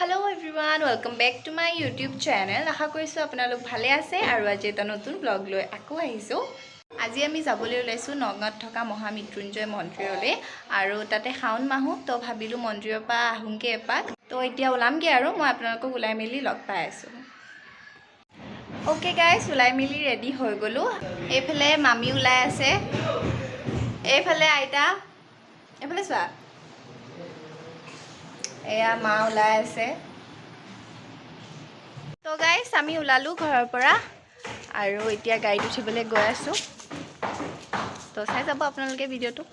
Hello everyone, welcome back to my YouTube channel. আশা কৰিছো আপোনালোক ভালে আছে আৰু আজি এটা নতুন ব্লগ লৈ আকৌ আহিছো। আজি আমি যাবলৈ ওলাইছো নগাঁৱত থকা মহামৃত্যুঞ্জয় মন্দিৰলৈ আৰু তাতে শাওন মাহ তো ভাবিলো মন্দিৰৰ পৰা আহোঁগে এপাক। তো এতিয়া ওলামগে আৰু মই আপোনালোকক ওলাই মেলি লগ পাই আছো। ওকে গাইস, ওলাই মেলি ৰেডি হৈ গলো। এইফালে মামি ওলাই আছে, এইফালে আইতা, এইফালে চোৱা এয়া মা ওলাই আছে। তো গাইস আমি ওলালো ঘৰৰ পৰা আৰু এতিয়া গাড়ীত উঠিবলৈ গৈ আছো। তো চাই যাব আপোনালোকে ভিডিঅ'টো।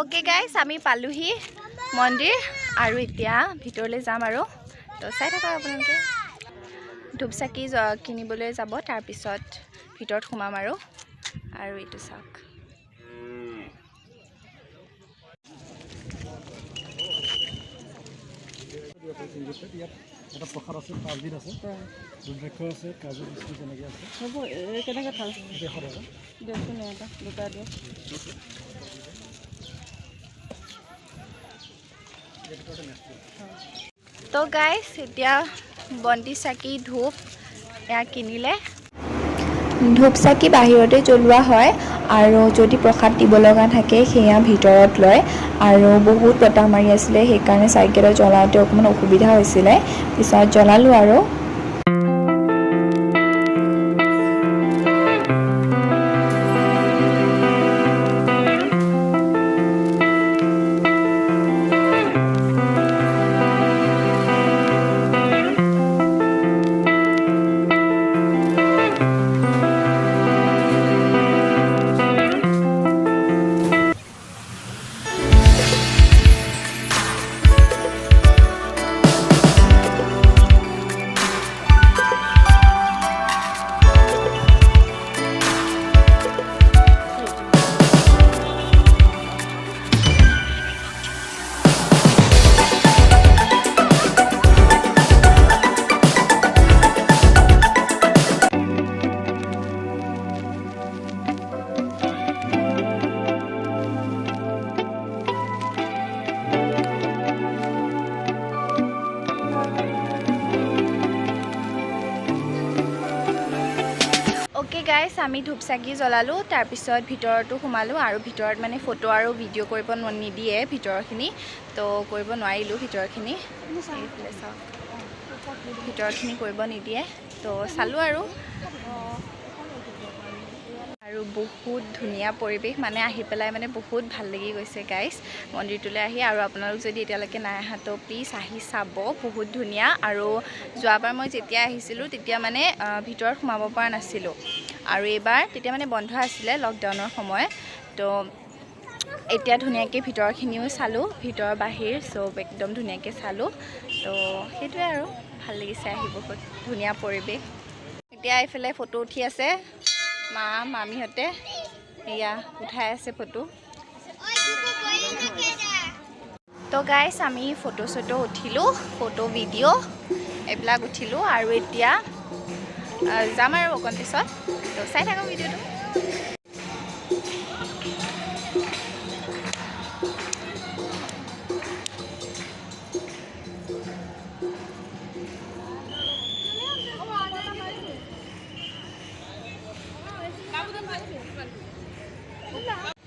ওকে গাইস, আমি পালোহি মন্দিৰ আৰু এতিয়া ভিতৰলৈ যাম আৰু তো চাই থাকক আপোনালোকে। ধূপ চাকি কিনিবলৈ যাব, তাৰপিছত ভিতৰত সোমাম আৰু এইটো চাওক। এটা প্ৰসাদ আছে, পাঁচবিধ আছে, দুৰ্ভিক্ষ আছে, কাজু বিস্কুট তেনেকৈ আছে। হ'ব কেনেকৈ ভাল 100 টকা দিয়কচোন, এটা দুটা দিয়ক। তো গাইস এতিয়া বন্তি চাকি ধূপ এয়া কিনিলে। ধূপ চাকি বাহিৰতে জ্বলোৱা হয় আৰু যদি প্ৰসাদ দিব লগা থাকে সেয়া ভিতৰত লয়। আৰু বহুত বতাহ মাৰি আছিলে, সেইকাৰণে চাইকেলত জ্বলাওঁতে অকণমান অসুবিধা হৈছিলে, পিছত জ্বলালোঁ আৰু। ওকে গাইস, আমি ধূপ চাকি জ্বলালোঁ, তাৰপিছত ভিতৰতো সোমালোঁ আৰু ভিতৰত মানে ফটো আৰু ভিডিঅ' কৰিব নিদিয়ে ভিতৰখিনি, তো কৰিব নোৱাৰিলোঁ ভিতৰখিনি। এইফালে চাওক, ভিতৰখিনি কৰিব নিদিয়ে, তো চালোঁ আৰু বহুত ধুনীয়া পৰিৱেশ, মানে আহি পেলাই মানে বহুত ভাল লাগি গৈছে গাইস মন্দিৰটোলৈ আহি। আৰু আপোনালোক যদি এতিয়ালৈকে নাই আহা তো প্লিজ আহি চাব, বহুত ধুনীয়া। আৰু যোৱাবাৰ মই যেতিয়া আহিছিলোঁ তেতিয়া মানে ভিতৰত সোমাব পৰা নাছিলোঁ, আৰু এইবাৰ তেতিয়া মানে বন্ধ আছিলে লকডাউনৰ সময়। তো এতিয়া ধুনীয়াকৈ ভিতৰখিনিও চালোঁ, ভিতৰ বাহিৰ চব একদম ধুনীয়াকৈ চালোঁ। তো সেইটোৱে আৰু ভাল লাগিছে আহি, বহুত ধুনীয়া পৰিৱেশ। এতিয়া এইফালে ফটো উঠি আছে মা মামীহঁতে, এয়া উঠাই আছে ফটো। তো গাইস আমি ফটো চটো উঠিলোঁ, ফটো ভিডিঅ' এইবিলাক উঠিলোঁ আৰু এতিয়া যাম আৰু অকণ পিছত। তো চাই থাকক ভিডিঅ'টো।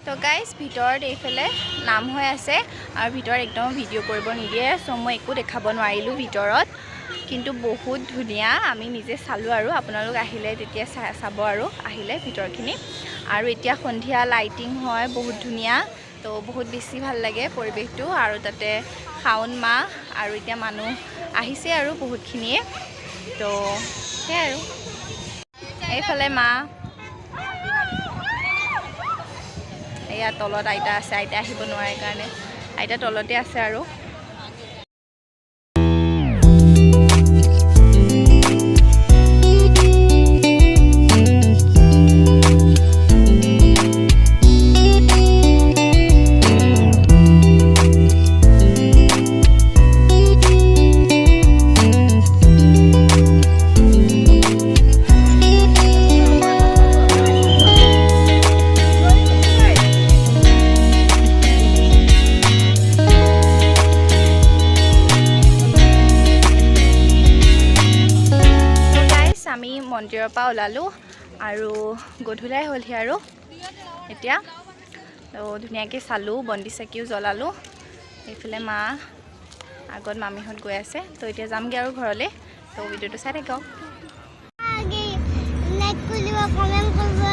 তো গাইস ভিতৰত এইফালে নাম হৈ আছে আৰু ভিতৰত একদম ভিডিঅ' কৰিব নিদিয়ে, চ' মই একো দেখাব নোৱাৰিলোঁ ভিতৰত, কিন্তু বহুত ধুনীয়া। আমি নিজে চালোঁ আৰু আপোনালোক আহিলে তেতিয়া চাব আৰু আহিলে ভিতৰখিনি। আৰু এতিয়া সন্ধিয়া লাইটিং হয়, বহুত ধুনীয়া, তো বহুত বেছি ভাল লাগে পৰিৱেশটো। আৰু তাতে শাওন মাহ আৰু এতিয়া মানুহ আহিছে আৰু বহুতখিনিয়ে, তো সেয়াই আৰু। এইফালে মা, এয়া তলত আইতা আছে, আইতা আহিব নোৱাৰে কাৰণে আইতা তলতে আছে আৰু। মন্দিৰৰ পৰা ওলালোঁ আৰু গধূলাই হ'লহি আৰু এতিয়া তো ধুনীয়াকৈ চালোঁ, বন্তি চাকিও জ্বলালোঁ। এইফালে মা আগত মামীহঁত গৈ আছে। তো এতিয়া যামগৈ আৰু ঘৰলৈ। তো ভিডিঅ'টো চাই থাকক। লাইক কৰিব, কমেণ্ট কৰিব।